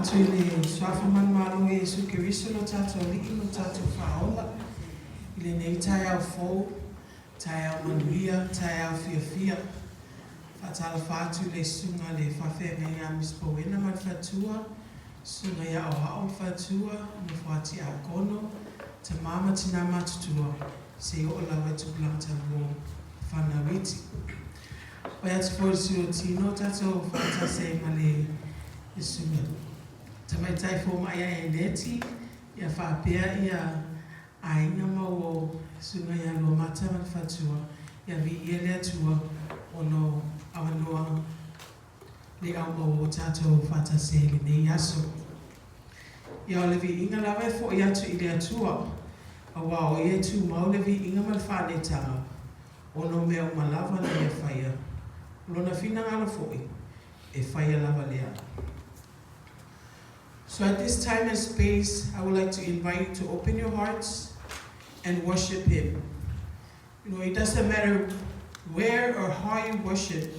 atu I le swafa manumalo e Jesu Keriso no tātou li'i no tātou whaola. I le nei tai au fou, tai au manuia, tai au fia. Whatala whātu le sunga le whawhea ngai a Miss Powena man whatua, sunga ia o hao whatua, no whati a kono, ta mama tina matutua, se o la wetu planta mo whanawiti. Oi atu fōri suro tino tātou whata se male I sunga. Tamai tai fō mai ai neti, ia whapea ia ainga mau o sunga ia lo mata man whatua, ia vi ia lea tua ono awanoa le au mau o tātou whata se le nei aso. Ia o le vi inga lawe fō I atu I le atua, a wā o ia tu mau le vi inga mal whane tanga, ono mea o malawa na ia whaia. Lona fina ngala fōi, e whaia lava lea. So at this time and space, I would like to invite you to open your hearts and worship Him. You know, it doesn't matter where or how you worship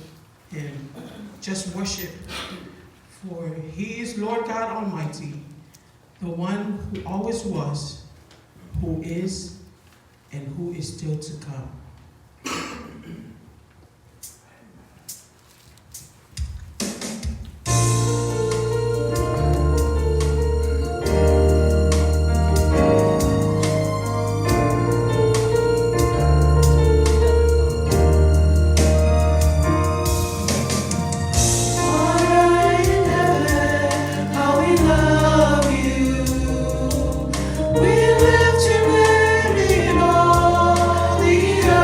Him, just worship. For He is Lord God Almighty, the one who always was, who is, and who is still to come. We lift your name in all the earth.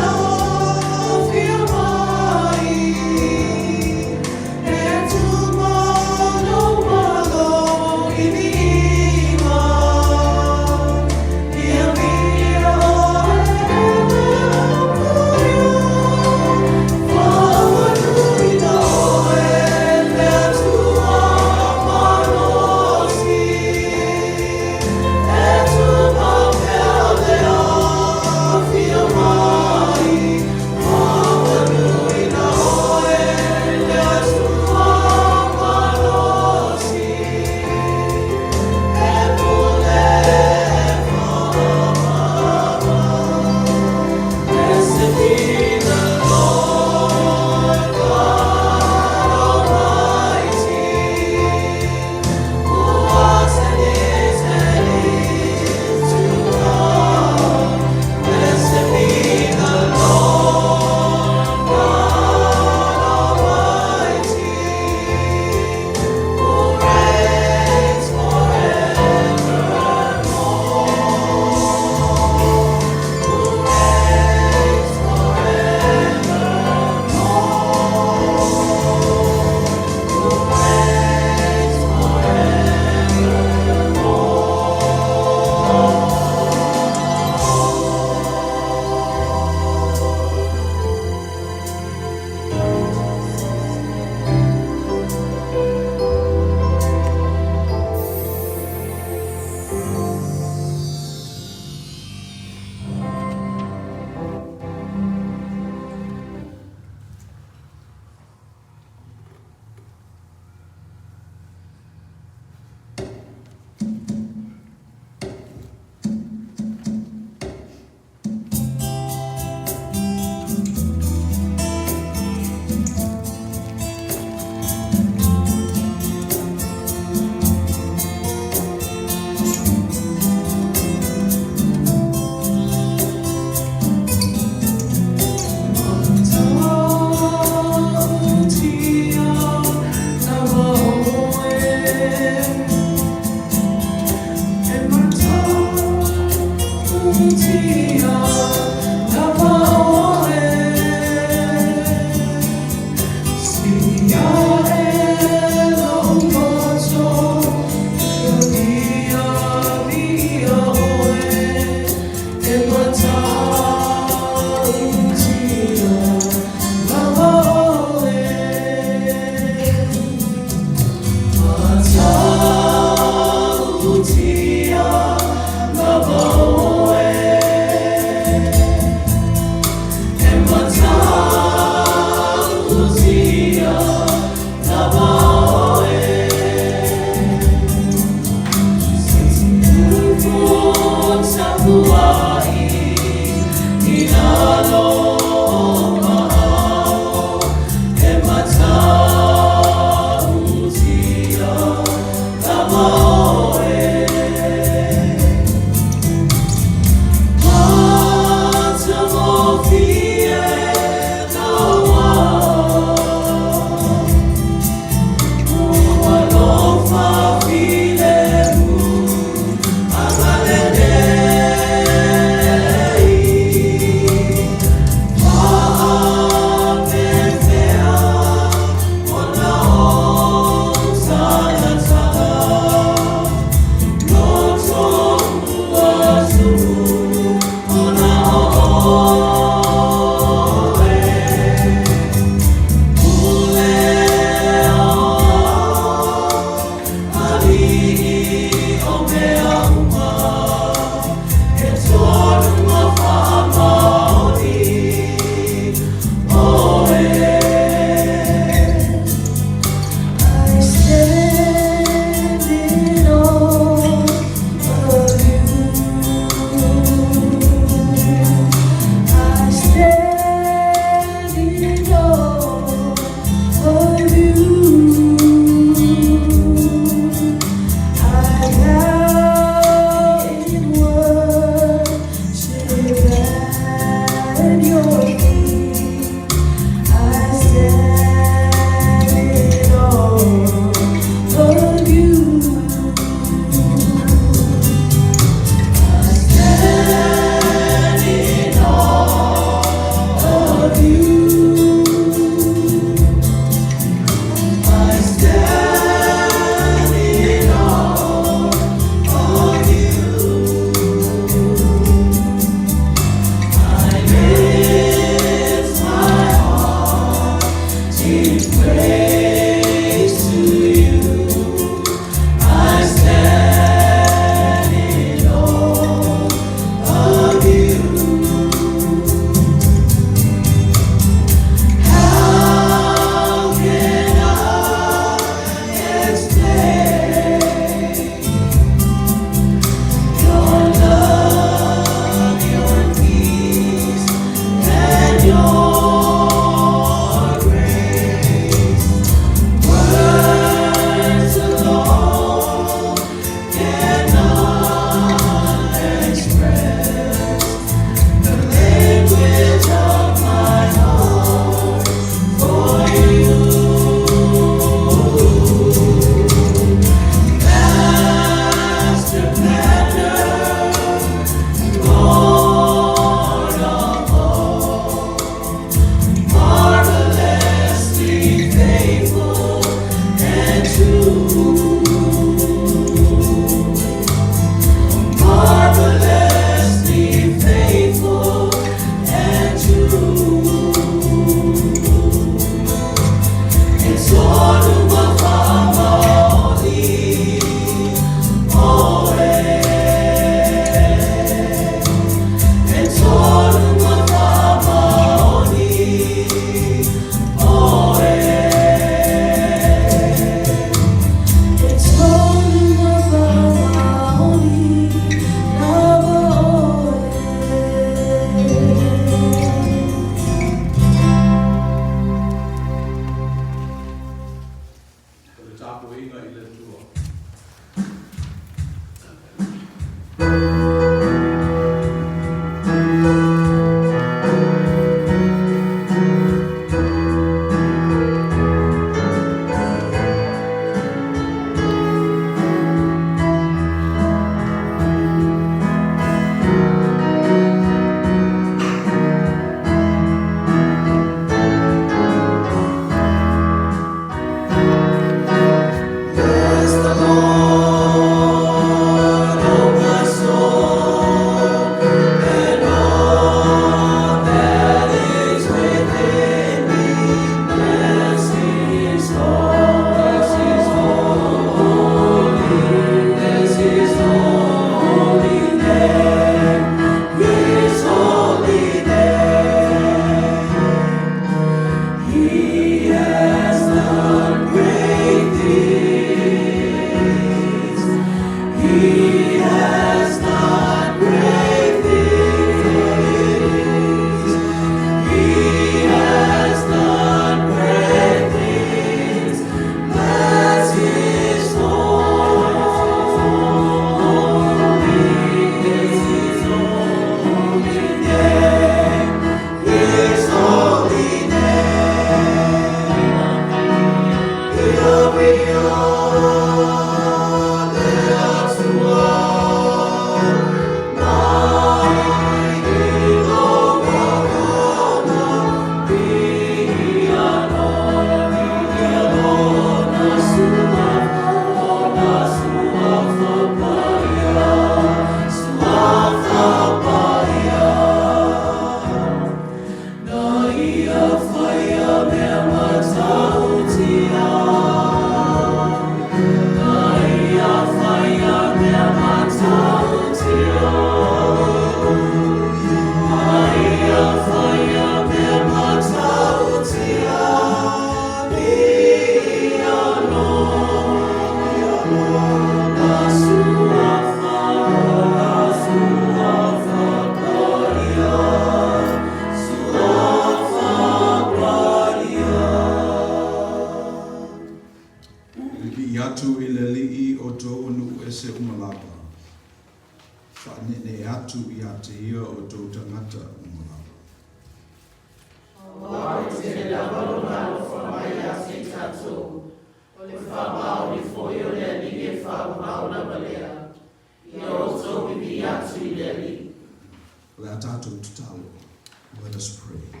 Let us pray.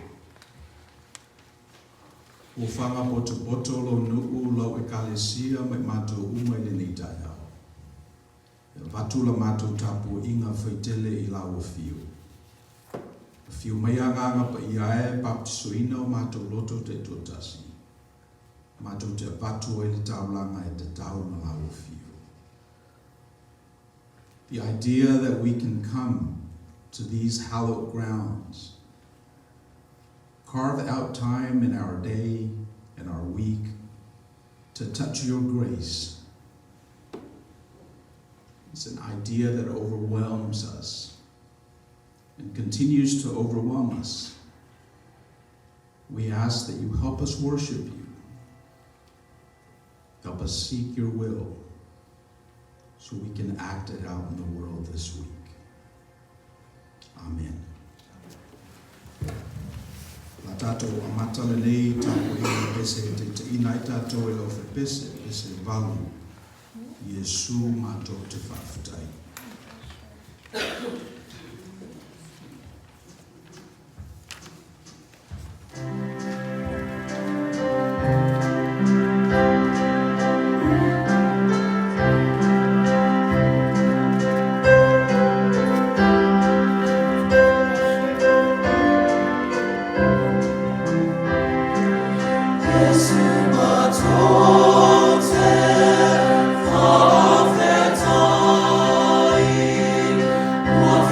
O whanga poto lo nuu lau ekalesia me mātou uma le nei tai au. E watula mātou tapu inga whaitele I lau fiu. Fiu mai anganga pa Irae baptisoina o mātou loto te totasi. Mātou te patu e le taulanga e te tau na lau fiu. The idea that we can come to these hallowed grounds, carve out time in our day and our week to touch your grace. It's an idea that overwhelms us and continues to overwhelm us. We ask that you help us worship you. Help us seek your will so we can act it out in the world this week. Amen. La tatou amatala nei tapu I pese te inai tatou e ofe pese valu. Yesu mātou te whawhitai. What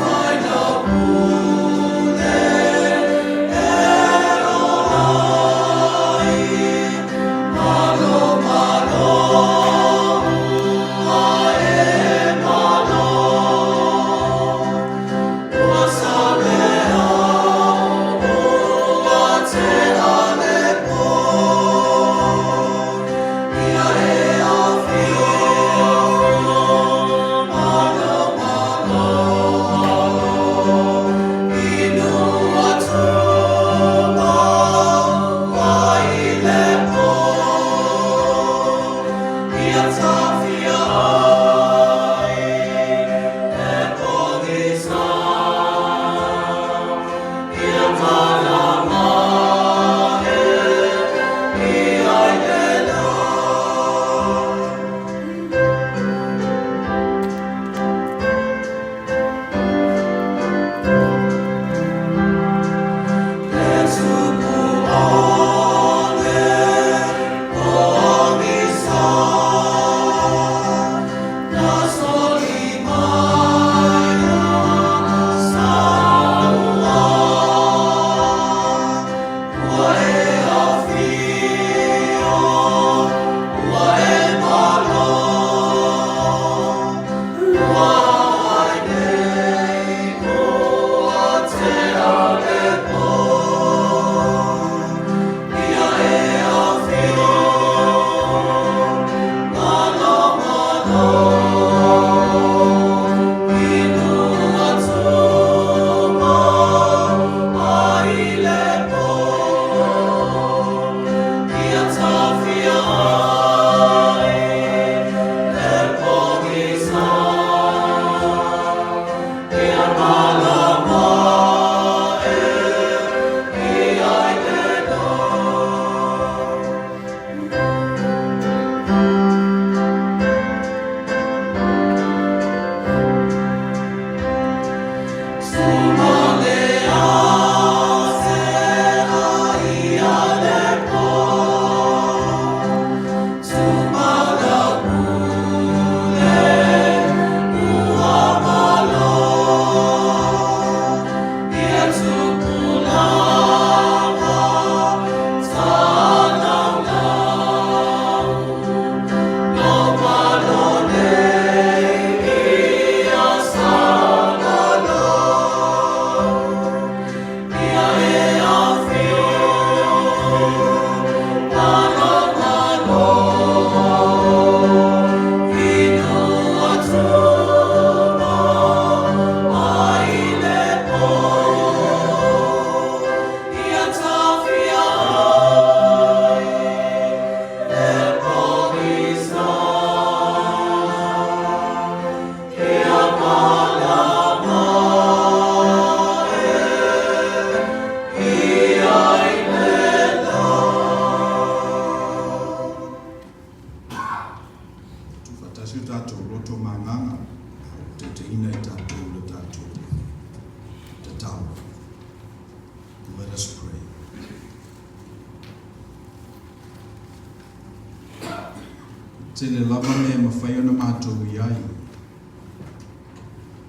te le lava mea mawhai ona mātou iai.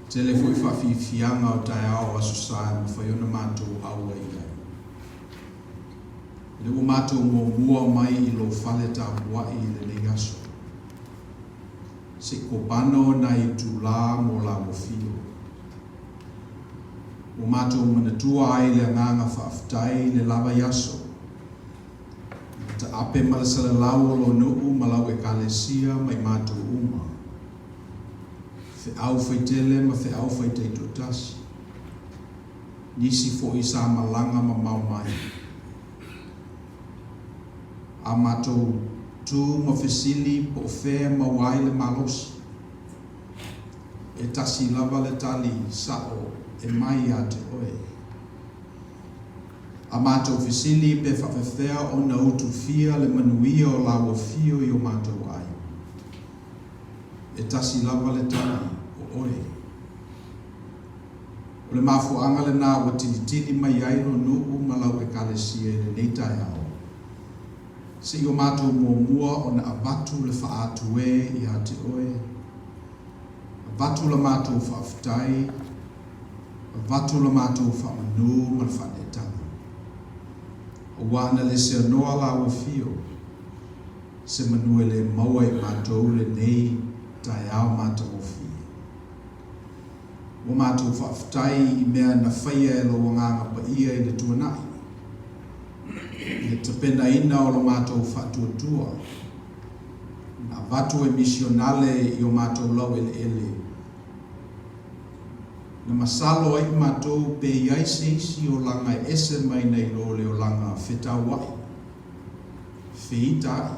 Te le fui whawhiwhianga o tai ao aso sae mawhai ona mātou aua iai. Le o mātou mua mai I lo whale tā wai le nei aso. Se kopano na I tūlā mo la mawhio. O mātou manatua ai le nganga whaaftai le lava yaso. Ta ape malasala lau o lo nuu malau e kalesia mai mātou uma. Fe au whaitele ma fe au whaitei totasi. Nisi fo I sa malanga ma mau mai. A mātou tū ma fesili po whea ma wai le malosi. E tasi lava le tali sao e mai a te oe. A mātou fesili pe whawhewhea o na utu fia le manuia o lawa fio I o mātou ai. E tasi lava le tali o oe. O le mafuanga le nā wa tili mai airo nuu malau e kalesia le neitai ao. Se I o mātou mua o na avatu le whaatu I a te oe. Avatu le mātou whaafutai. Avatu le mātou whaamanu ma le whanetanga. O wana le se anoa lawa fio. Se manue le maua I mātou le nei tai ao mātou o fia. O mātou whaafutai I mea na whaia e lo wanganga pa ia I le tuanai. Le tapena ina o lo mātou whatuatua. Na vatu e misionale I o mātou lau ele. Na masalo ai mātou pe iai seisi o langa e ese mai nei lo le o langa whetawai. Whiitai.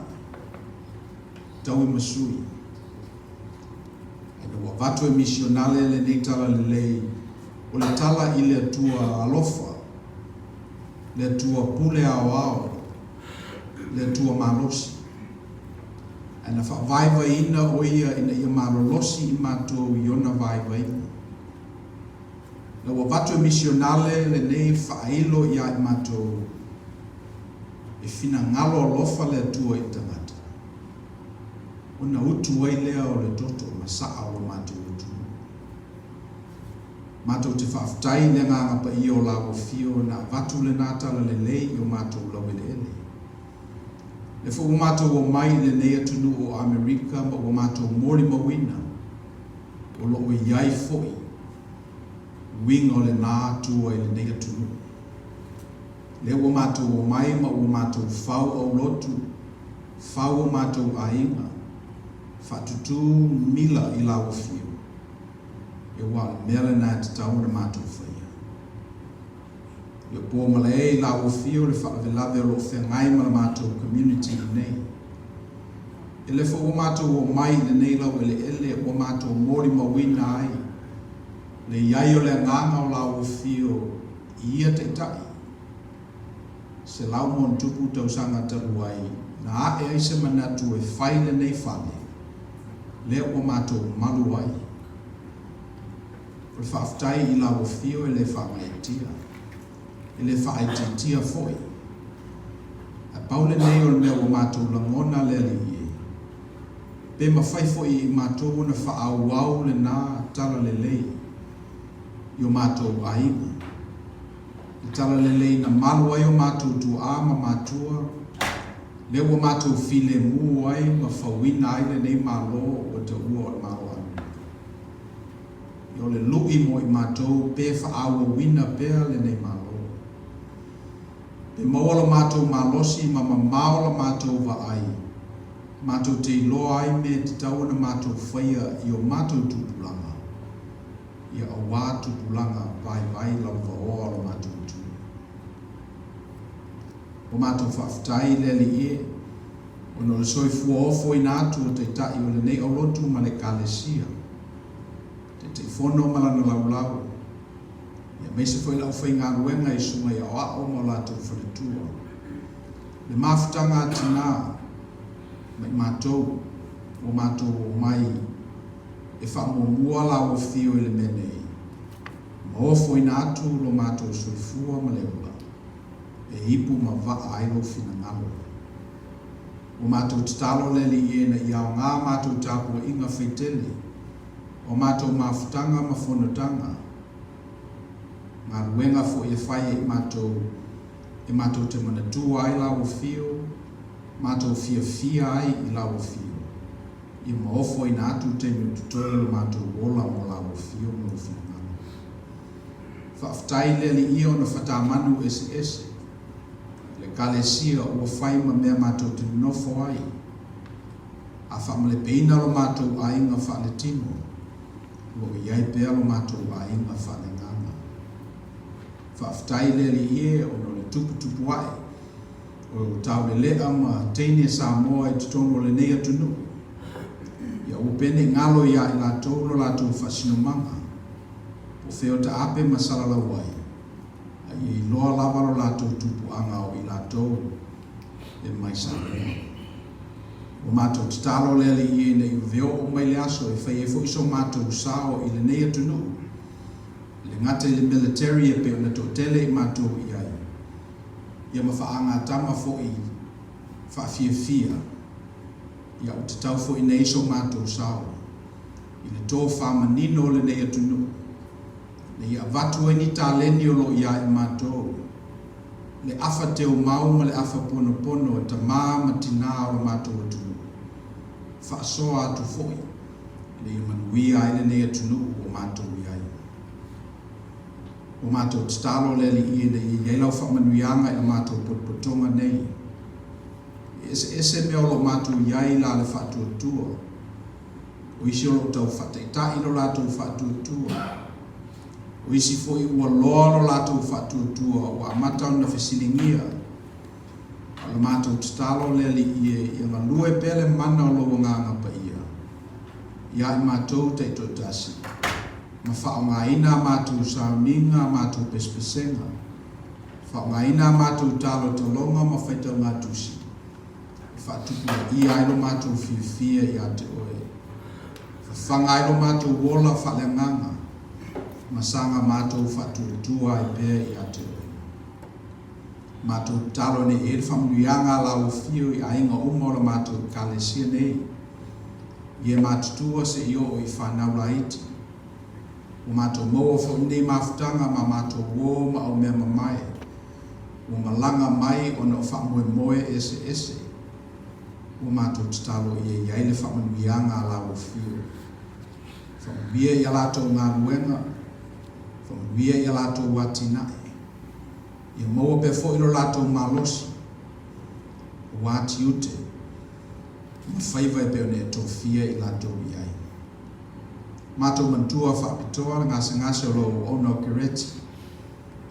Tau I masui. E na vatu e misionale le neitala le lei. O le tala I le atua alofa. Le tua pule ao, le tua malosi. E na whawaiwa ina o ia ina ia malolosi I mātou I ona vaiwa ina. Na wawatu misionale le nei whailo ia I mātou. E whina ngalo alofa le tua I tangata. O na utu ai lea o le toto masaa o mātou utu. Mātou te whaafutai le nganga pa I o lawa fio na vatu le nātala le lei I o mātou lau ele ele. Le fo o mātou o mai le nei atunu o Amerika ma o mātou mori mawina. O lo o iai foi. Wing o le nā tua I le nei atunu. Le o mātou o mai ma o mātou whau au lotu. Whau o mātou ainga. Whatutu mila I lawa fio. E wale mele nā te tau na mātou whaia. E pō malei la o fio le whaawelawe o lo whengai ma la mātou community nei. E le wha o mātou o mai le nei lau ele o mātou mori mawina ai. Le iai o le nganga o la o fio I ia te tai. Se lau mon tupu tau sanga taru ai. Na e ai se manatu e whai le nei whale. Le o mātou malu ai. O le whaafutai I lawa fio e le whaamaitia. E le whaaitia foi. A paule nei o le mea o mātou langona le li e. Pe mawhai foi I mātou na whaauau le nā tala le lei. I o mātou ainga. I tala le lei na malu ai o mātou tu ama mātua. Le o mātou file mu ai ma whawina ai le nei malo o te ua o le malo anu. I o le lui mo I mātou pe whaawa wina pea le nei malo. Pe maola mātou malosi ma maola mātou wa ai. Mātou te iloa ai me te tau na mātou whaia I o mātou tupulanga. I a wā tupulanga vai lau wa oa o mātou tu. O mātou whaafutai le li e. O no le soifua ofo I nātu o te tai o le nei au lotu ma le kalesia. Te fono malana laulau. Ia meise foi lau whai ngā ruenga I sunga I a o mo lātou whanetua. Le mafutanga atina mai mātou o mātou o mai e whamomua lau o fio I le menei. Ma ofo I nātu lo mātou soifua ma leula. E ipu ma waa ailo fina ngalo. O mātou tatalo leli i na iau ngā mātou tāpua inga whaitele. O mātou mawhutanga ma whanotanga. Ngā ruenga fo e whai e mātou te manatua ai lau whio. Mātou fia ai i lau whio. I maofo i nā atu te mi tutolo mātou wola mo lau whio no whingana. Whaftai leli i o na whatamanu ese. Le kalesia ua whai ma mea mātou te nofo ai. A whamale peina lo mātou a inga whale tino. Ua iai pēa lo mātou a inga whale nganga. Whaftai leli ie o no le tupu ai. O tau le lea ma teine Samoa i tutono le nei atunu. Ia upene ngalo ia i lātou no lātou whasinomanga. O wheo ta ape masala la wai. I loa lava lo lātou tupu anga o i lātou e mai Samoa. O mātou tatalo lele i e nei veo o mai le aso e whai e fo iso mātou sao i le nei atunu. Le ngate le military e pe o na tōtele i mātou i ai. Ia ma whaanga tama fo i whawhia. Ia o te tau fo i nei so mātou sao. I le tō whamanino le nei atunu. Le ia vatu e ni tā leni o lo ia e mātou. Le afa te o mauma le afa pono e ta māma tina o mātou atunu. Whaasoa atu foi. Le ia manuia e le nei atunu o mātou iai. O mātou tatalo leli i e i eilau whamanuianga e mātou potpotonga nei. Ese mea o lo mātou iai la le whatuatua. O isi o lo tau whateitai lo lātou whatuatua. O isi foi ua loa lo lātou whatuatua o amatau na whesilingia. O le mātou tatalo leli i e ngā lue pele mana o lo nganga pa ia. Ia i mātou teito tasi. Ma whaongaina mātou sauninga, mātou pespesenga. Whaongaina mātou talo talonga ma whaitau ngā tusi. Whatupu i ailo mātou whiwhia i ate oe. Whangailo mātou wola whalenganga. Masanga mātou whatutua i pēr i ate oe. Mātou talo ne e whamuianga lau whio i ainga umora mātou kalesia nei. Ie mātutua se io o i whanaula iti. O mātou moa wha unei mawhutanga ma mātou wō ma au mea mamai. O malanga mai o na whamoe moe ese. O mātou tatalo i e iaile whamanuianga a lau whio. Whamuia i a lātou ngā ruenga. Whamuia i a lātou watinai. I moa pe fo ilo lātou malosi. O wāti ute. Ma whaiva e peo ne tōwhia i lātou iai. Mātou mantua whapitoa ngase o lo ono kireti.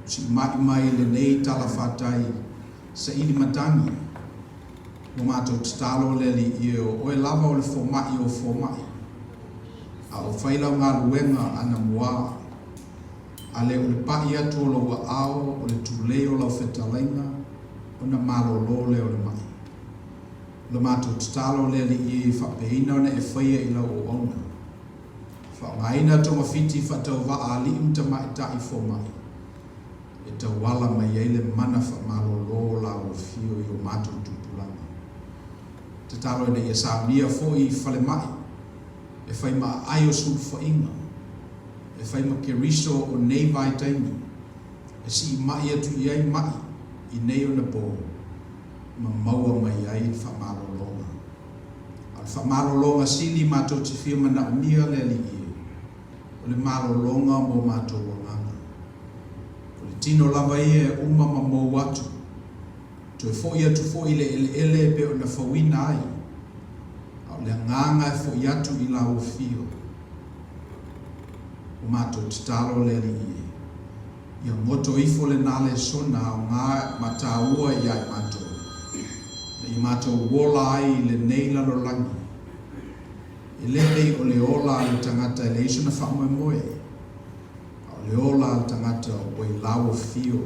Si mai le nei tala whatai sa ili matangi. O mātou tatalo leli i o oe lava o le fomai o fomai. A o whailau ngā ruenga ana mua. A le o le pai atu o lo wa ao o le tūlei o lau whetalainga. O na malo lo le o le mai. Le mātou tatalo leli i whapeina o na e whaia i lau o ona. Whaongaina tonga whiti whatau wa a li imta mai tai fo mai. E ta wala mai eile mana whamalo lo la o fio i o mātou tupulanga. Te talo ina i a saunia fo i whale mai. E whai ma ai o sul fo inga. E whai ma ke riso o nei vai taimi. E si mai atu i ai mai i nei o na po. Ma maua mai ai whamalo longa. Al whamalo longa sili mātou te whia mana umia le li i. O le malo longa mo mātou wanganga. O le tino lava ia e uma ma mō watu. To e fo ia tu fo i le ele pe o na whawina ai. O le nganga e fo i atu i la o fio. O mātou tatalo le li i. Ia ngoto ifo le nale sona o ngā mataua i ai mātou. I mātou wola ai le neila lo langi. E lelei o le ola le tangata e le iso na whamoe moe. O le ola le tangata o i lau fio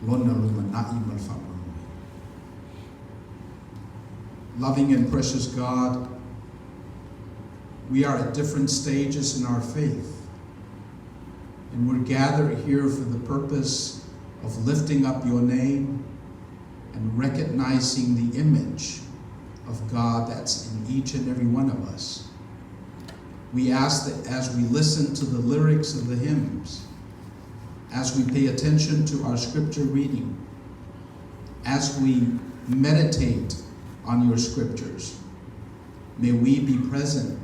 lona lumanai ma le whamoe moe. Loving and precious God, we are at different stages in our faith. And we're gathered here for the purpose of lifting up your name and recognizing the image of God that's in each and every one of us. We ask that as we listen to the lyrics of the hymns, as we pay attention to our scripture reading, as we meditate on your scriptures, may we be present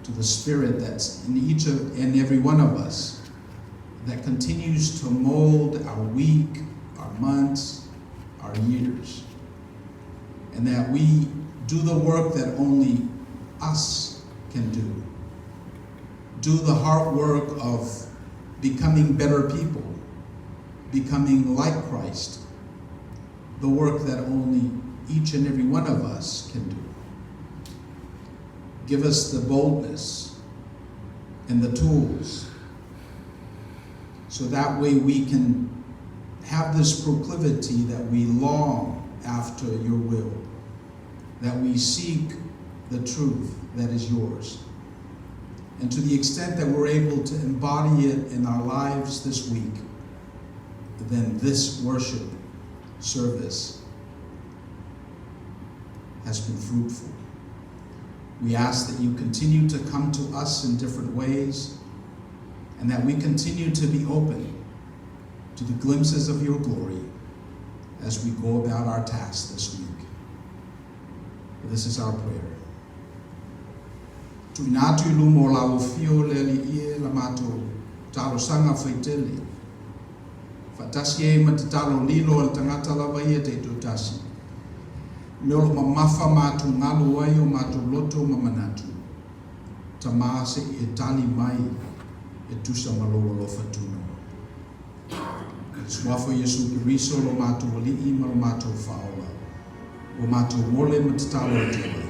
to the Spirit that's in each and every one of us, that continues to mold our week, our months, our years, and that we do the work that only us can do. Do the hard work of becoming better people, becoming like Christ, the work that only each and every one of us can do. Give us the boldness and the tools so that way we can have this proclivity that we long after your will, that we seek the truth that is yours. And to the extent that we're able to embody it in our lives this week, then this worship service has been fruitful. We ask that you continue to come to us in different ways, and that we continue to be open to the glimpses of your glory as we go about our tasks this week. This is our prayer. Tuinatu ilumo la ufio leli ie la mato talo sanga faiteli. Fatasi e matatalo lilo al tangata lava ia te tutasi. Meolo mamafa matu ngalu waio matu loto mamanatu. Tamase e tali mai e tusa malolo lo fatuno. Swafo Yesu Kiriso lo matu wali ima lo matu faola. O matu wole matatalo tila.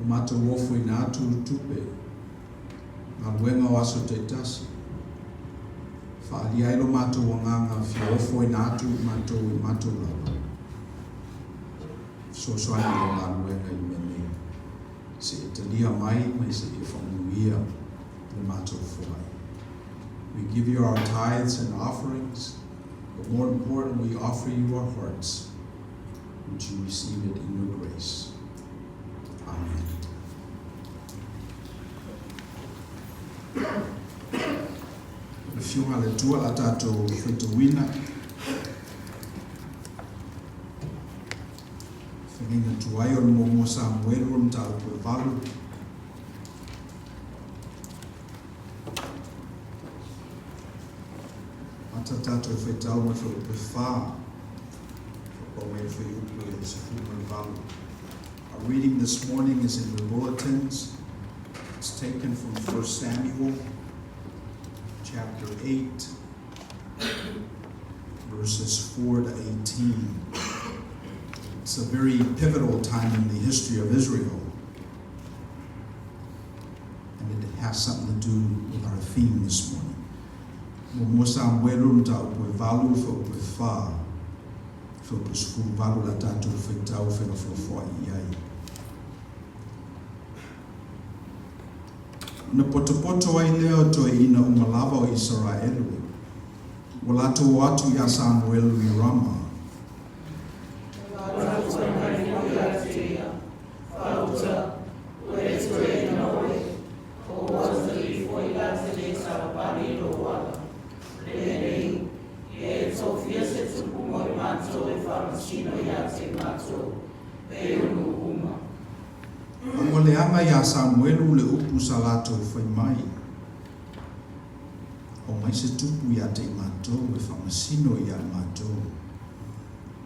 O mata wofo ina atu tupe. Ngā luenga o aso te tasi. Whaalia ilo mata wanganga fia wofo ina atu mato I mato lawa. So swani o ngā luenga I mene. Se italia mai se I whamuia le mato whai. We give you our tithes and offerings, but more important, we offer you our hearts. Would you receive it in your grace? Amen. Fiunga le tua la tātou whetawina. Whengina tuai o le momo Samuelu o mtau koe valu. Mata tātou whetau ma whau pe whā. Whakawai whi upu e se fume valu. Our reading this morning is in the bulletins. It's taken from 1 Samuel chapter 8, verses 4 to 18. It's a very pivotal time in the history of Israel. And it has something to do with our theme this morning. Mo Samuelu mtau koe valu whau koe whā. Whau koe sufu valu la tātou whaitau whenawhawhai iai. Na poto ai leo toe ina umalawa o Israelu. Walato atu ya Samuelu I Rama. Leanga ya Samuelu le upu salato whai mai. O mai se tupu ya te matou e whamasino ya matou.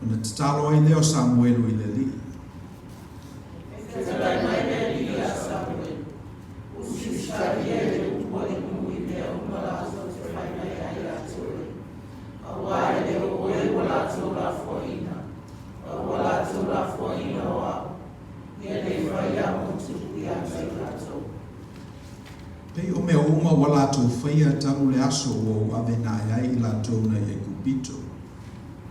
O na tatalo ai leo Samuelu I le li. E tatai mai le li ya Samuelu. Usi shari e le upu I nui leo umalato te whai mai ai atore. Awa e leo oe walato la foina. Walato la foina o au. Pei o mea uma wa lātou whaia taru le aso o awenai ai I lātou na e kupito.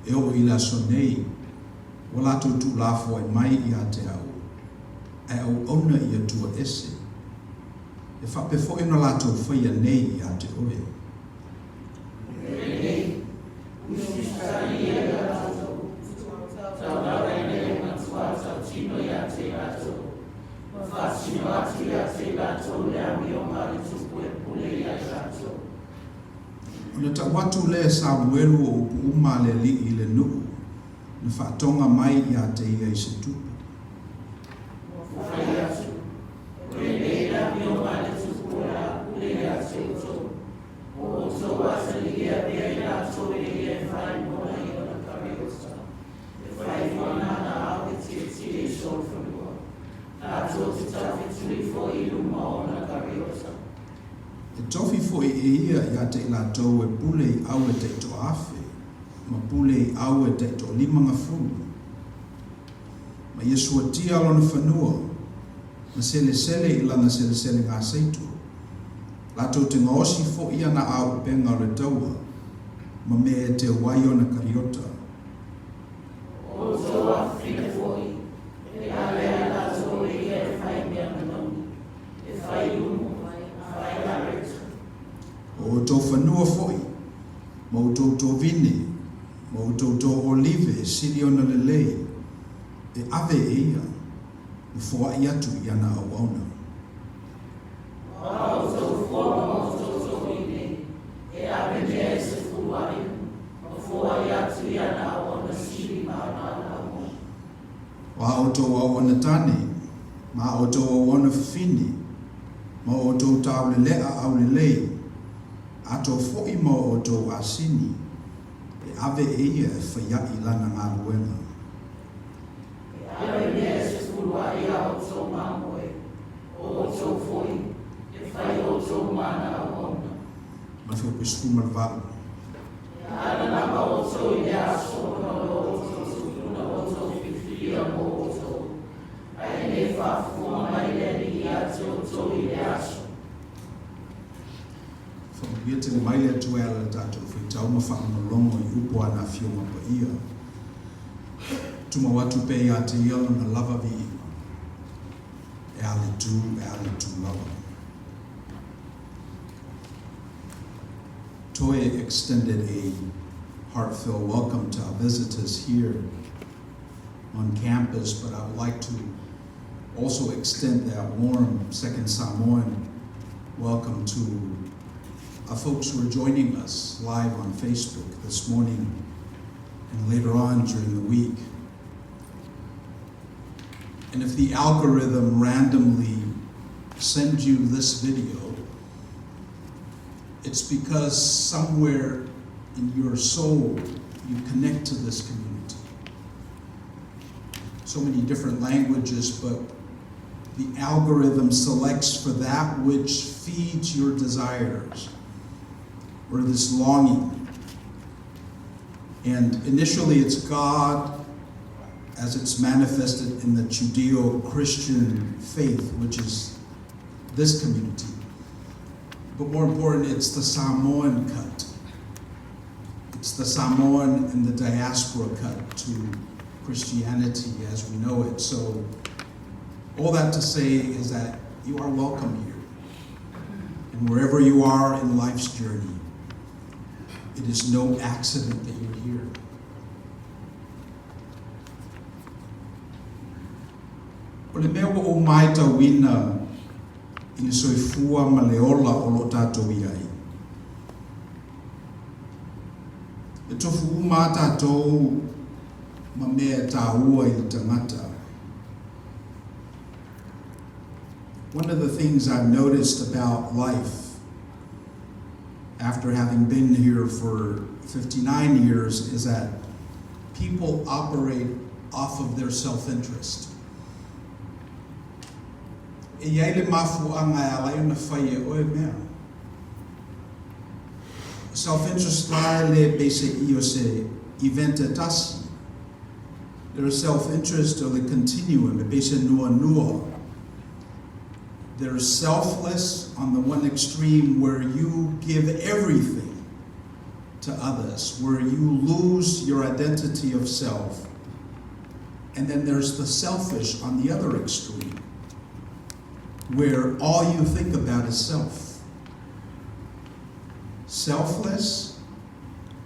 E o I la sonei, wa lātou tu lafo ai mai I a te au. E au auna I a tua ese. E whapefo ina lātou whaia nei I a te oe. Nei, usistari e a lātou. Tau lawe nei matua tau tino I a te lātou. Fascino ati a te lātou le ami o mari tupu e pule I a lātou. Ona ta watu le Samuelu o upu uma le li I le nuku. Na whaatonga mai I a te ia I se tupu. Whai atu. Rene le ami o mari tupu e a pule I a te uto. O uto wasali I a pia I lātou e I whai mona I ona kariosa. E whai mona na au e tia tia so whanua. E tofi fo I ia ia te lātou e pule I au e te to afe, ma pule I au e te to limanga fulu. Ma Yesu atia alona whanua, na sele I lana sele ngā seitu. Lātou te ngaosi fo ia na au penga re taua, ma me e te wai o na kariota. O toa whine foi, e alea lātou I e whai mea manoni, e whai umu, whai areta. O tō whanua foi, ma o tō vine, ma o tō olive, siri ona lelei, e ave e ia, I fōa I atu I ana au auna. O tō fōa ma o tō vine, e ave mea se fuai, o fōa I atu I ana au auna siri ma ana au. Wa o tō au ana tane, ma o tō au ana whiwhine, ma o tō tau le lea au le lei, a tō fōi ma o tō asini, e ave e ia e whaiai lana ngā ruenga. E ave mea se furua ia o tō mamoe, o tō fōi, e whai o tō mana au ona. Ma whau pisku marwaru. E ana nama o tō I lea sōna o tō tūna o tō whiwhia mo o tō, a e ne whafua Whamuia te le maile atu ea le tātou whitau ma whakamalongo I upo ana whionga pa ia. Tuma watu pe ia te iala na lava vi ima. E ale tu lava. Toi extended a heartfelt welcome to our visitors here on campus, but I would like to also extend that warm second Samoan welcome to our folks who are joining us live on Facebook this morning and later on during the week. And if the algorithm randomly sends you this video, it's because somewhere in your soul you connect to this community. So many different languages, but the algorithm selects for that which feeds your desires or this longing. And initially it's God as it's manifested in the Judeo-Christian faith, which is this community. But more important, it's the Samoan cut. It's the Samoan and the diaspora cut to Christianity as we know it. So all that to say is that you are welcome here. And wherever you are in life's journey, it is no accident that you're here. O le mea o mai ta wina I le soifua ma le ola o lo tātou iai. E tofu ma tātou ma mea tāua I le tangata. One of the things I've noticed about life after having been here for 59 years is that people operate off of their self-interest. E iai le mafu anga e alai na whai e oe mea. Self-interest lai le base I o se eventa tasi. There is self-interest o le continuum, e base nua nua. There is selfless on the one extreme where you give everything to others, where you lose your identity of self. And then there's the selfish on the other extreme, where all you think about is self. Selfless,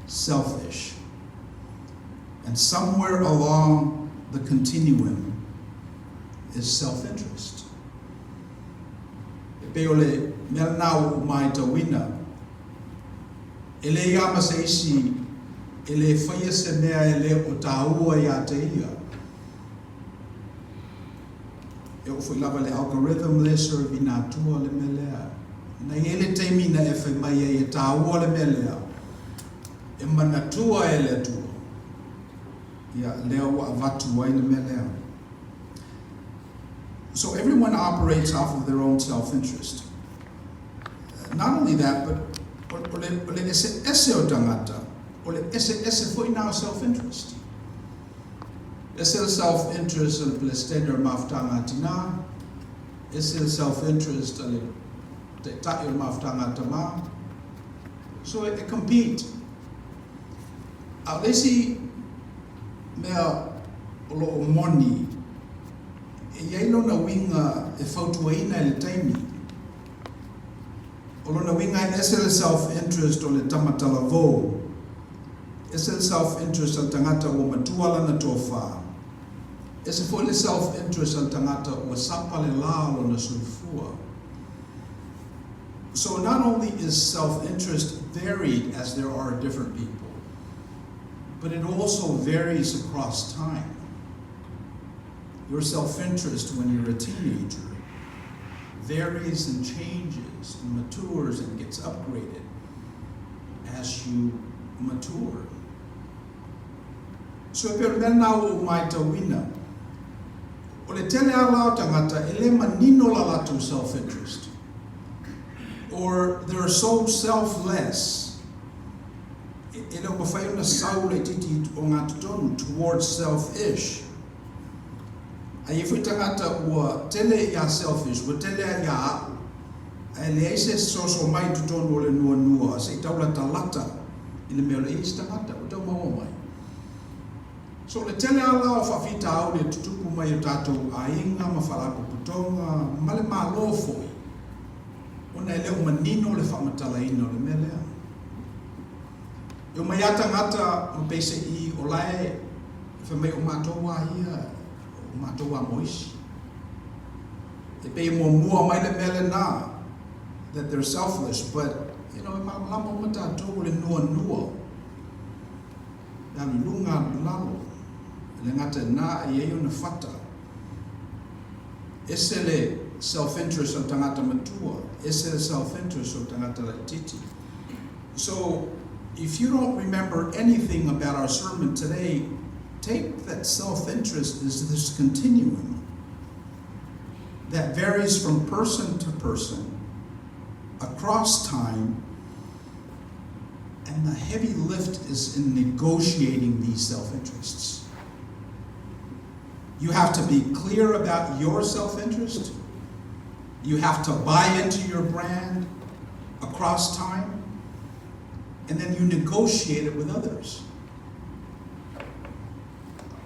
selfish. And somewhere along the continuum is self-interest. Pe ole mea nau mai ta wina. Ele ia ma se isi, ele whaia se mea ele o tāua ia te ia. E o whai lava le algorithm le sura vina tua le melea. Na ele teimi na e whai mai e tāua le melea. E mana tua e le tua. Ia lea wa avatu wai le melea. So everyone operates off of their own self-interest. Not only that, but ole ese o tangata, ole ese foi now self-interest. Ese self-interest ole plestender maftanga tina, ese self-interest ole te ta'i o maftanga tama. So it compete. Lesi mea olo o moni. Iai lona winga e whautuaina e le taimi. O lona winga e ese le self-interest o le tamatala vō. Ese le self-interest al tangata o matuala na tofa. Ese foi le self-interest al tangata o sapa le la o na sulfua. So not only is self-interest varied as there are different people, but it also varies across time. Your self-interest when you're a teenager varies and changes and matures and gets upgraded as you mature. So per mena o mai ta wina. O le tele ala o tangata ele manino la latu self-interest. Or they're so selfless. Ele o mawhai una sau le titi o ngā tutonu towards selfish. Ai fui tangata ua tele ia selfish, ua tele ia au. Ai le eise soso mai tutonu o le nua se taula talata i le mea le eise tangata, o tau maua mai. So le tele ala o whawhita au le tutupu mai o tātou ainga, ma whalako putonga, ma le malo foi. Ona e leo manino le whamatala ina o le mea lea. Yo mai atangata o peise I o lae, whamei o mātoa ia, o mātoa moisi. E pei mua mai le mea le nā, that they're selfless, but, you know, malamo mata tō le nua. Nani lunga lalo. Le ngata nā I eio na whata. Ese le self-interest o tangata matua. Ese le self-interest o tangata la titi. So, if you don't remember anything about our sermon today, take that self-interest as this continuum that varies from person to person, across time, and the heavy lift is in negotiating these self-interests. You have to be clear about your self-interest. You have to buy into your brand across time, and then you negotiate it with others.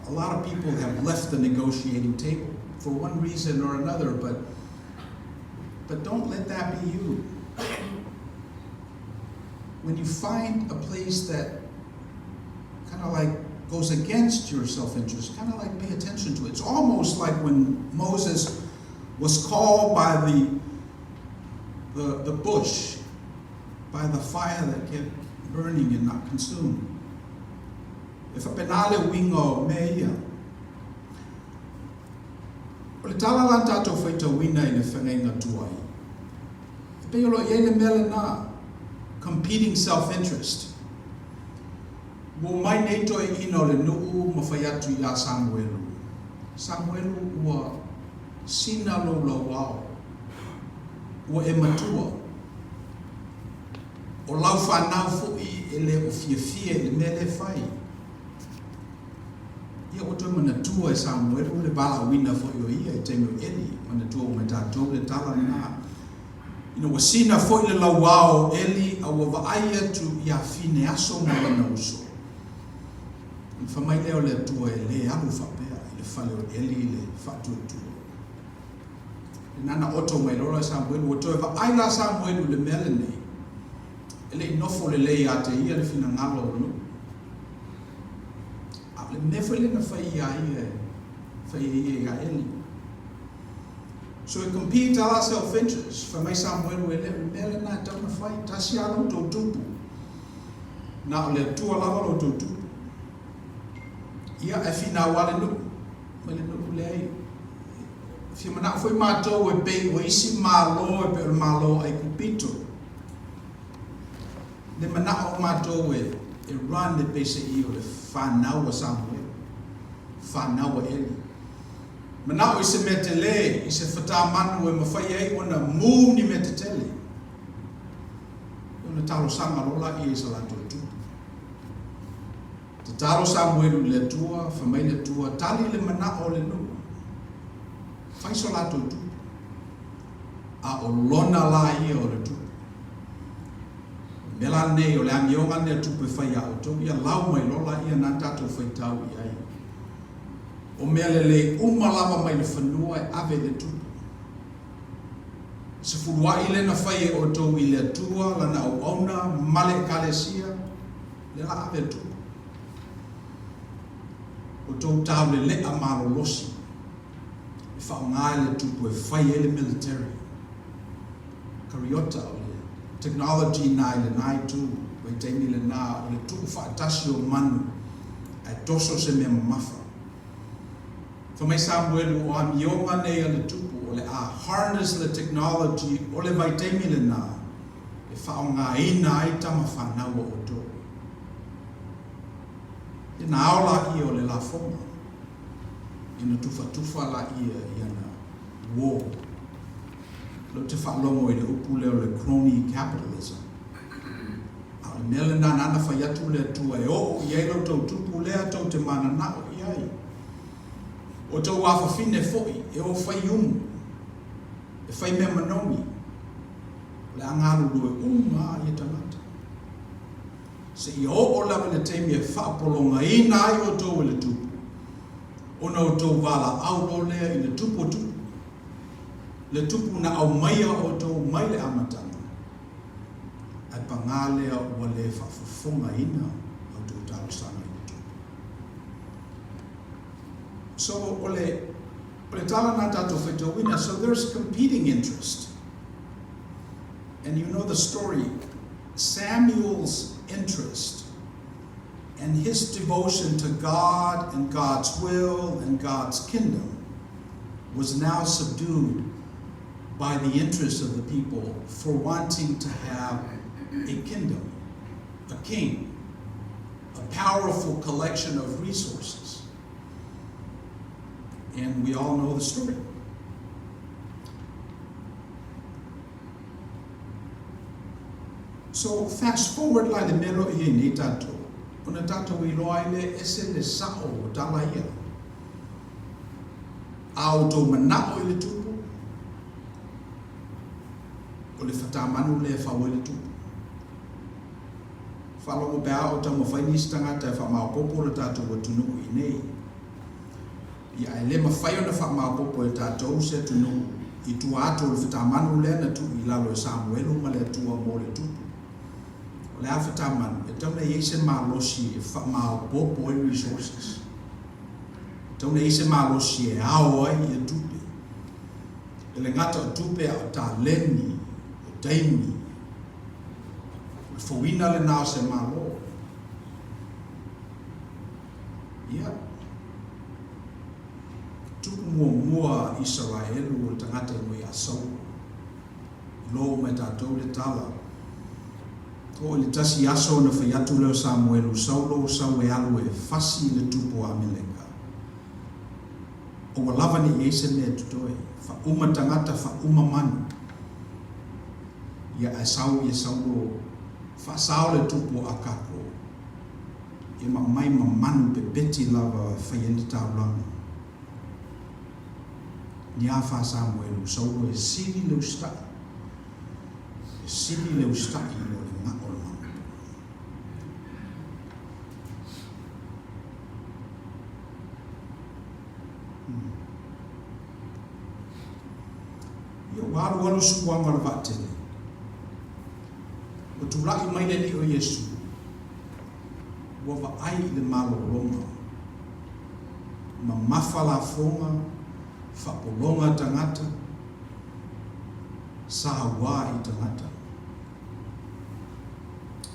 A lot of people have left the negotiating table for one reason or another, but don't let that be you. When you find a place that kind of like goes against your self-interest, kind of like pay attention to it. It's almost like when Moses was called by the bush, by the fire that kept burning and not consumed. If a penale wingo meia, o le tala lan tātou whaita wina I le whangainga tuai. E pei olo I le mele nā, competing self-interest. Wo mai nei toi ino le nuu ma whai atu I a Samuelu. Samuelu ua sina lo wao. Ua e matua. O lau whanau fui e le o fia le mele whai. Ia o toi manatua e Samuelu le bala wina fo I o ia e teme o Eli. Manatua o me tātou le tala nā. Ina wa sina fo I le lauao Eli a wa vaaia tu ia fine aso ma lana uso. I whamai leo le atua e le alu whapea I le whale o Eli le whatuatua. E nana oto mai lora Samuelu o toi vaaila Samuelu le mele nei. Ele inofo le lei a te ia le fina ngalo o nu. Le nefa le na Faiai e a Eli. So e compete ala self-interest. Whamai Samuelu e le mele na tau na whai. Tasi ala o tau tupu. Na o le atua lava o tau tupu. Ia e fina wale nu. Mai le nu le ai. Fia mana foi mātou e pei o isi mālo e pe o mālo ai kupito. Le mana o mātou e run le pese I o le whanau a Samuel. Whanau a Eli. Mana o I se metele, I se whatamanu e mawhaiai o na mū ni metetele. O na talo samarola I e salato tu. Te talo Samuel le tua, whamai le tua, tali le mana o le nu. Whai salato tu. A o lona la I o le tu. Mela nei o le amionga ne tupe whai au tau ia lau mai lola ia nā tātou whai tau I ai. O mele le umalama mai le whanua e ave le tupe. Se furua I le na whai o tau I le atua, lana o auna, male kalesia, le la ave tupe. O tau tau le lea malo losi. E whaongai le tupe e whai e le military. Kariota o le technology nai le nai tu, wai teimi le nā, o le tuku whaatasi o manu, ai toso se mea mamafa. Whamai Samuelu o amionga nei a le tupu, o le a harness le technology, o le vai teimi le nā, e whaonga ina ai tama whanaua o tō. E nā aola I o le la fonga, ina tufa la ia na war. Lo te whaalongo I le upu leo le crony capitalism. A le mele nā nana whai atu le atua e o I ei lo tau tupu lea tau te mana nao I ai. O tau whawhine fōi, e o whai umu, e whai mea manomi, le angaruru e uma i tangata. Se i o lawa le teimi e whaapolonga i nā i o tau e le tupu. Ona o tau wala au o lea i le tupu o tupu. Le tupu na au maia o tau mai le amatanga. Ai pangalea ua le whaafufonga ina au tau tālasanga i le tupu. So ole tala nā tātou whaitawina, so there's competing interest. And you know the story, Samuel's interest and his devotion to God and God's will and God's kingdom was now subdued by the interest of the people for wanting to have a kingdom, a king, a powerful collection of resources. And we all know the story. So fast forward like the melo I ni tato. Ona tato I loa ile ese le sao o tala ia. Ao to manao I le tupu. O le whatamanu le whawe le tupu. Whalongo bea o tamo whainis tangata e whamao popo le tato wa tunuku I nei. Ia e le mawhai o na whamao popo e tato se tunuku. I tua ato le whatamanu le na tu I lalo e Samuelu ma le tua mo le tupu. Le awhataman, e tauna I se malosi e whamao popo e resources. Tauna I se malosi e ao ai e tupe. E le ngata o tupe o ta leni, o taimi. O fawina le nao se malo. Ia. Tupu mua Israelu o tangata mo I asau. Lo me tātou le tala. O le tasi aso na whaiatu leo Samuelu saulo sau e alu e fasi le tupu a Meleka. O walawa ni eise mea tutoe, wha uma tangata wha uma manu. Ia e sau saulo, wha sao le tupu a kako. Ia ma mai ma manu pe beti lava whaiende taulanga. Ni a wha Samuelu saulo e siri leo stai. E siri leo stai o le ngako. Waru walu sukuanga la vatele. O tulaki mai le li o Yesu. Wava ai le malo longa. Ma mafala fonga, whapolonga tangata, sahawa I tangata.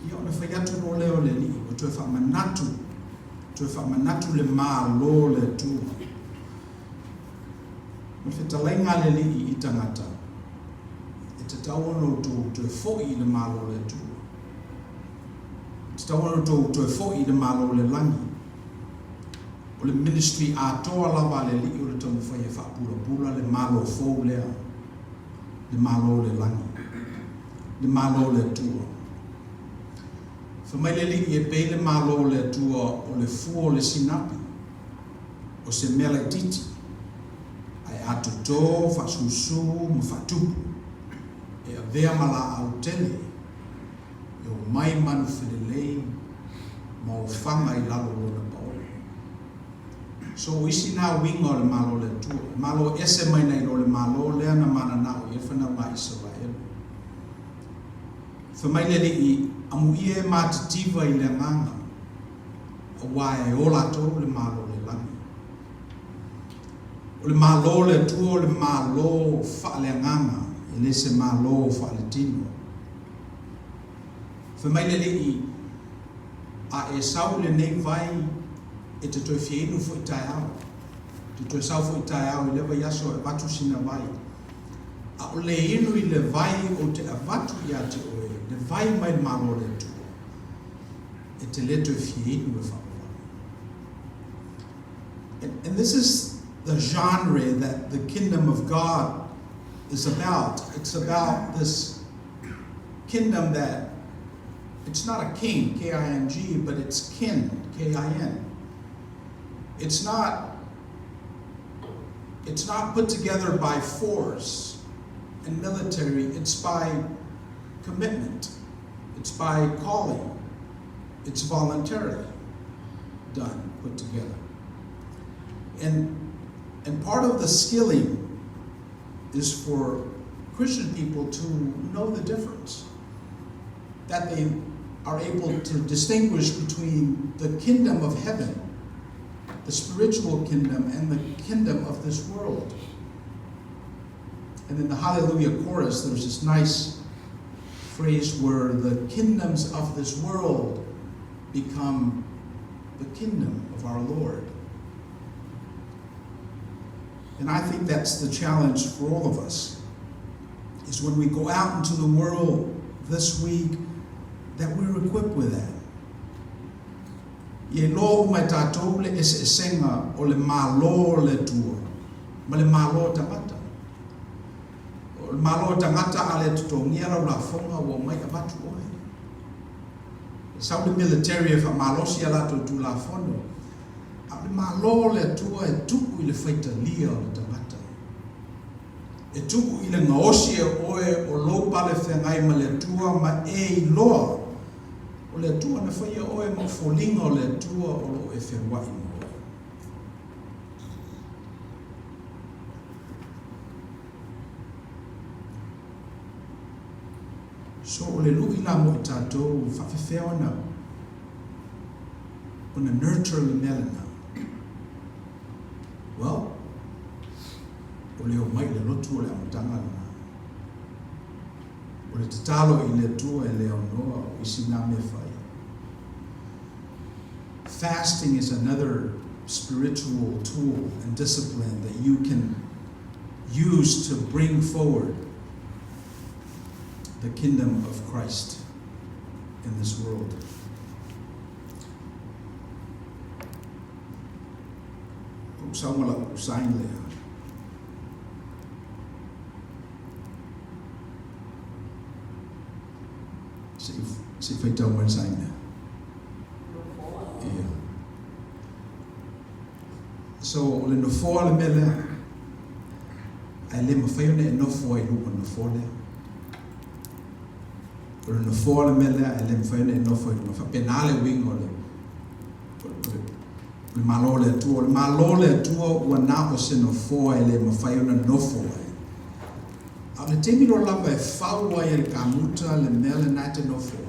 Ia ona whaiatu no leo le li, o tue whamanatu le malo le tua. O whetalainga le li I tangata. Te taono to foi le malo le tu. Te taono to foi le malo le langi. O le ministry a toa lava le li o le tamu fai e whapura le malo fou lea. Le malo le langi. Le malo le tua. Whamai le li e pei le malo le tua o le fuo le sinapi. O se mele titi. Ai atu tō, whasusu, mwhatupu. E a vea mala au tele, e o mai manu whilelei, ma o whanga I lalo lona paole. So isi nā winga o le malo le tua, malo ese mai nei o le malo lea na mana nao, e whanau ngā Israel. Whamai le I amu ie mātitiva I le nganga, o wae o lato le malo le langi. O le malo le tua, o le malo wha le nganga, le se malo faletino. Whamai le I a e sau le nei vai e te toi fienu fo I tai au. Te toi sau fo I tai au I lewa yaso e watu sina vai. A o le inu I le vai o te avatu I a te oe, le vai mai malo le tu. E te le toi fienu e whapua. And this is the genre that the kingdom of God is about. It's about this kingdom that it's not a king, K-I-N-G, but it's kin, K-I-N. It's not It's not put together by force and military, it's by commitment, it's by calling, it's voluntarily done, put together. And part of the skilling is for Christian people to know the difference, that they are able to distinguish between the kingdom of heaven, the spiritual kingdom, and the kingdom of this world. And in the Hallelujah chorus, there's this nice phrase where the kingdoms of this world become the kingdom of our Lord. And I think that's the challenge for all of us, is when we go out into the world this week, that we're equipped with that. Ye lo mai tātou le esenga o le malo le tua, ma le malo tangata. O le malo tangata a le tutongia rau la fonga wa mai abatu oe. Sau le military fa malosi ala tu la fondo. A le malo le tua e tuku i le faita lia o le tangata. E tuku i le ngaosi e oe o lo pale whengai ma le tua ma e loa. O le tua na whaia oe ma folinga o le tua o lo e whenwai mo. So o le luki la mo i tātou whawhewhea ona nurture le melana. Well, o le o mai le lotu o le amutanga na. O le tatalo I le tua e le onoa o isina me whai. Fasting is another spiritual tool and discipline that you can use to bring forward the kingdom of Christ in this world. Samala usain lea. Se feitau mai sain lea. Yeah. So le no foa le mele ai le mawhaione e no foa I lupa no foa lea. O le no foa le mele ai le mawhaione e no foa I lupa. Penale wingo le le malo le tua ua na o se no foa e le mawhai ona no foa. A le temiro lava e whaua I le kamuta le mea le naite no foa.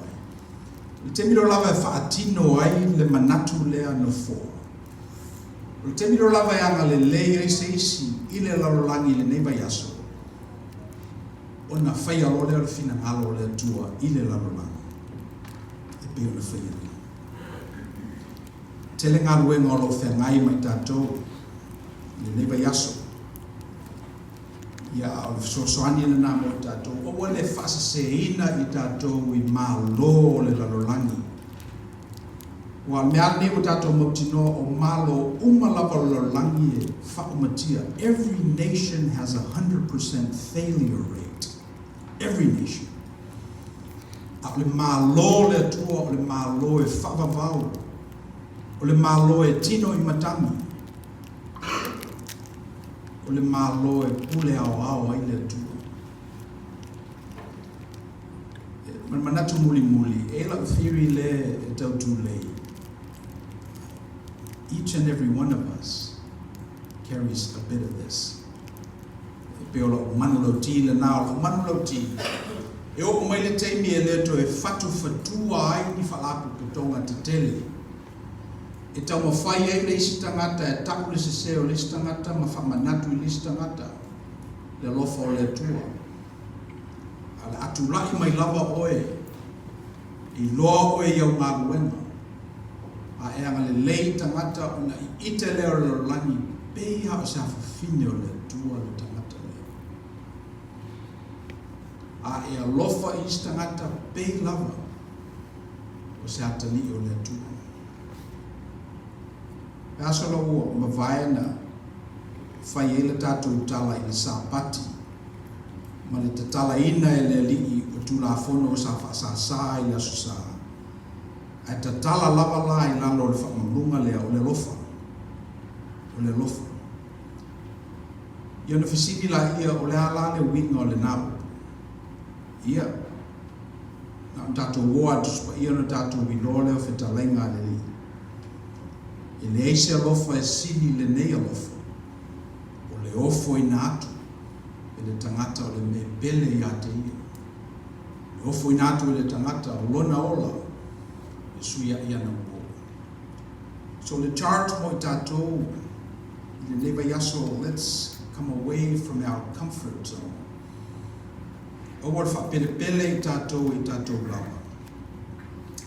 Le temiro lava e whaatino ai le manatu lea no foa. Le temiro lava e anga le lei ai se isi I le larolangi le neiva yaso. O na whai alo lea le fina ngalo le tua I le larolangi. E pe o na whai alo. Tele ngā ruenga o lo whengai mai tātou le neiva yaso. Ia o le sosoani le nā mo tātou. O le whasaseina I tātou I malo le larolangi. Wa mea ne o tātou mautino o malo umalapa larolangi e whaumatia. Every nation has 100% failure rate. Every nation. A le malo le tua o le malo e whavavau. O le malo e tino I matami. O le malo e pule ao ai le tua. Manatu muli. E la whiri le e tautu lei. Each and every one of us carries a bit of this. E peola o manuloti le nao o manuloti. E o mai le teimi e le to e fatu fatua ai ni whalapu putonga te tele. E tau ma Faiai le isi tangata e tapu le seseo le isi tangata ma whamanatu I le isi tangata le lofa o le tua. Ale atu lai mai lava oe I loa oe iau ngā ruenga. A e anga le lei tangata o na I ite leo le langi pei hao se hawhawhine o le tua le tangata leo. A e a lofa I isi tangata pei lava o se atali o le tua. Asolo ua mawhaena whai le tātou tala I le sāpati. Ma le tala ina e le lii o tūla whono o sa whaasā I le asu sā. Ai ta tala lava la I lalo le whaamurunga lea o le lofa. O le lofa. Ia na fisiki la ia o le ala le winga o le nau. Ia. Na tatou woa tuspa ia na tatou winole o whetalenga le li. E le eise alofa e sini le nei alofa. O le ofo ina atu. E le tangata o le me pele i ate ia. Le ofo ina atu e le tangata o lona ola. E suia ia na uo. So the charge mo tatou le leva yaso, let's come away from our comfort zone. O wal fa pele pele i tatou lawa.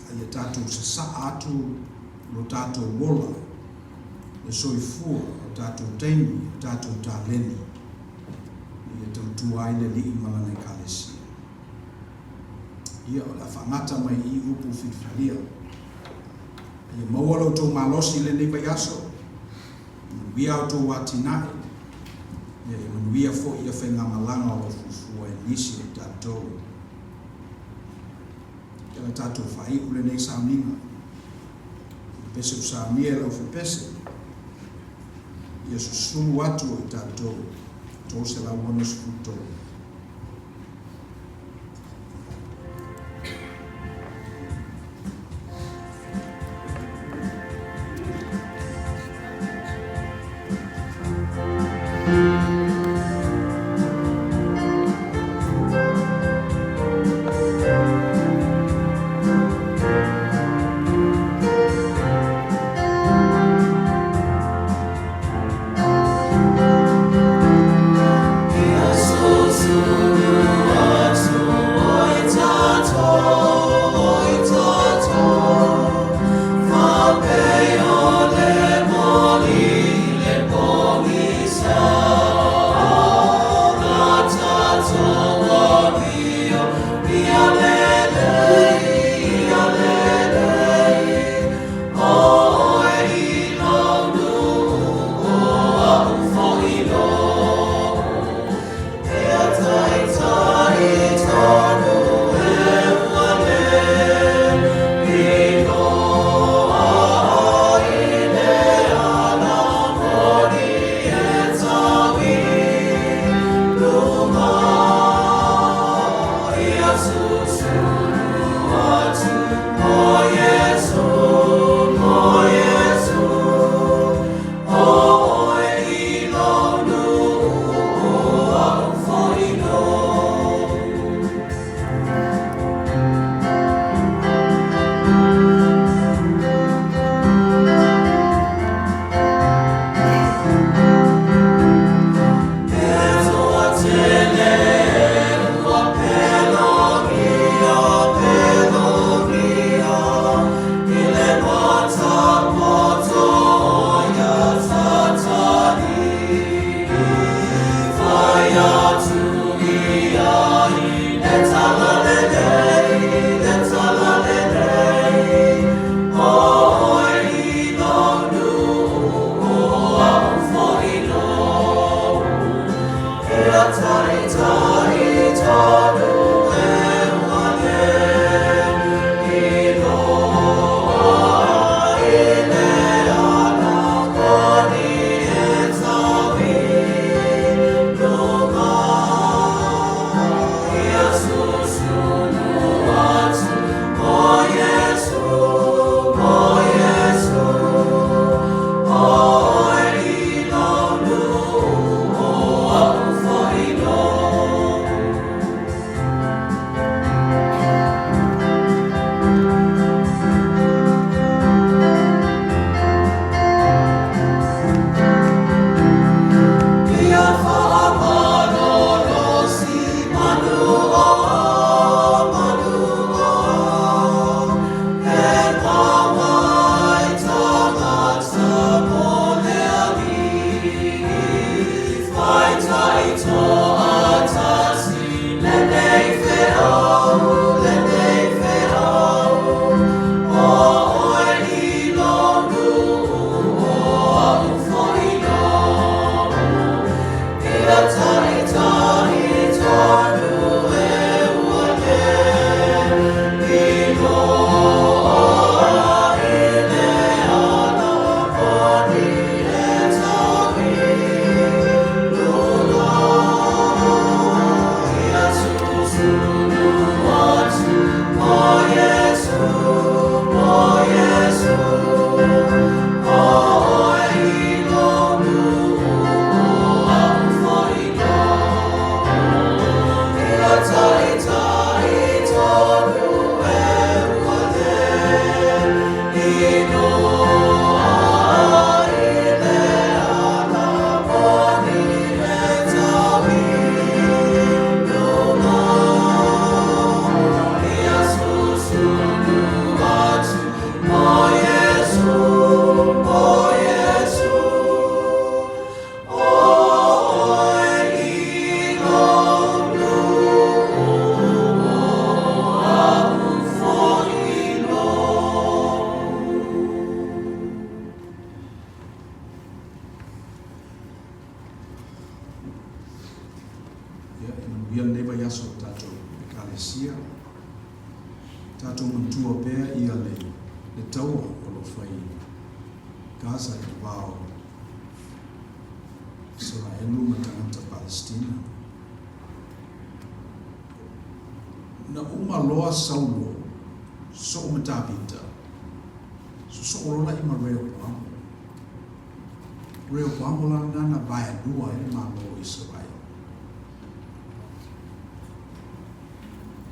Ai tatou se sa atu lo tatou wola. Le soifua o tatou teimi, o tatou taleni. Ia tau tuai le li malana i kalesia. Ia o la whangata mai I upu whiwhiria. Ia maualo tō malosi le nei yaso. Wia o tō watinae. Ia wia fo ia whenga malanga o fufua e nisi o tatou. Ia la tatou whai ule nei sauninga. Pese o saunia lau pese. Ia susulu atu o tatou. Tō se lau wana sfutou.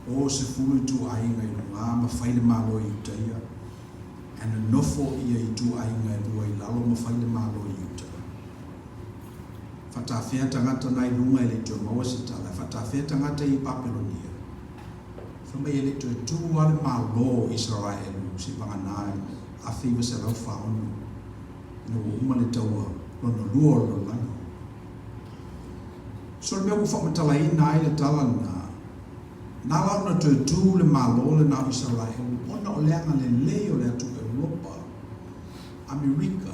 O se fulu tu ainga i runga ma whaile malo i utaia. Ana nofo ia i tu ainga i rua i lalo ma whaile malo i utaia. Whatawhia tangata nai runga i le tu maua se tala. Whatawhia tangata i Papelonia. Whamai ele tu tu ale malo Israel si panganai. A whiwa se lau whaonu. No uma le taua lono lua lo lana. So le mea ku whamatala i nai le tala na. Nā lau na tu le malo le nā Israel, ona o leanga le leo le atu Europa, Amerika,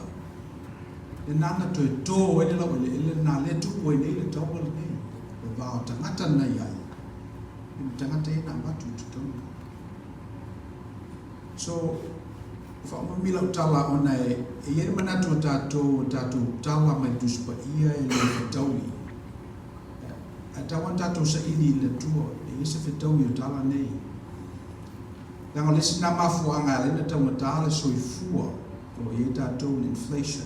le nana tu tō ele lau ele nā le tupo ele le taua le nei, le vāo tangata na iai, le tangata e nā matu tutonu. So, whaamamila utala ona e ere manatu o tātou tala mai tuspa ia e le whataui. A tawan tātou sa ili le tua, se fetau i tala nei. Nanga lesi na mafuanga le na taumatala soifua o i tātou inflation.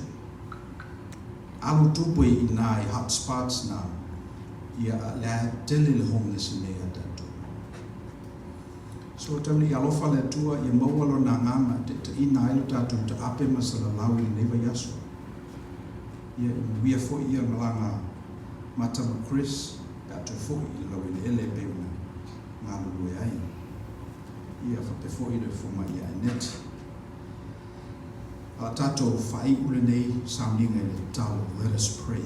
Alu tupu i nai hotspots na ia le tele le homeless nei a tātou. So tauli i alofa le tua i maualo na nganga te ina ilo tātou te ape masala lau i neva yaso. Ia wia fo ia malanga matama Chris tātou fo i lau i ele peuna. Ngā lulu e ai. Ia whape fōi le whoma ia e net. A tātou whai ule nei sounding e le tau. Let us pray.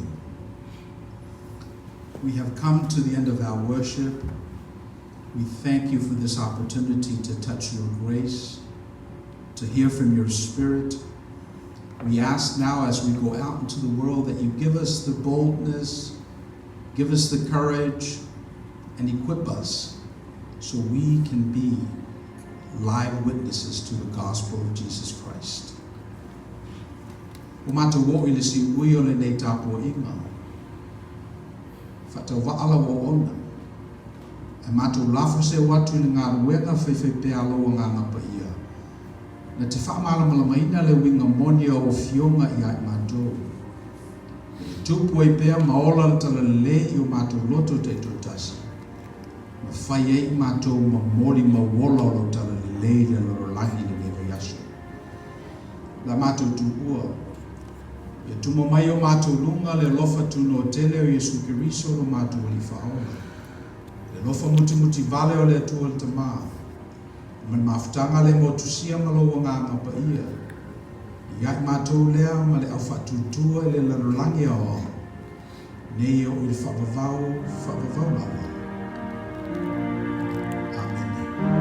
We have come to the end of our worship. We thank you for this opportunity to touch your grace, to hear from your spirit. We ask now as we go out into the world that you give us the boldness, give us the courage, and equip us so we can be live witnesses to the gospel of Jesus Christ. O mata wo i le si ui o le nei tāpua inga. Whatau waala wo ona. E mata lafo se watu i le ngā ruenga whewhi pēa loa ngā ngapa ia. Na te whaamalamaina le winga monia o fionga i ai mātou. Tupu e pēa maola le tala le i o mātou loto te totasi. Faiai mātou ma mori ma wola o tala le leile lo langi le neva yaso. La mātou tu ua. E tumo mai o mātou lunga le lofa tuno o tele o Yesu Kiriso lo mātou li whaola. Le lofa muti vale o le atua le tamā. Man mafutanga le mo tusia malo o ngā ngapa ia. Iai mātou lea ma le au whatutua le larolangi o. Nei o il whapavau lawa. Amen.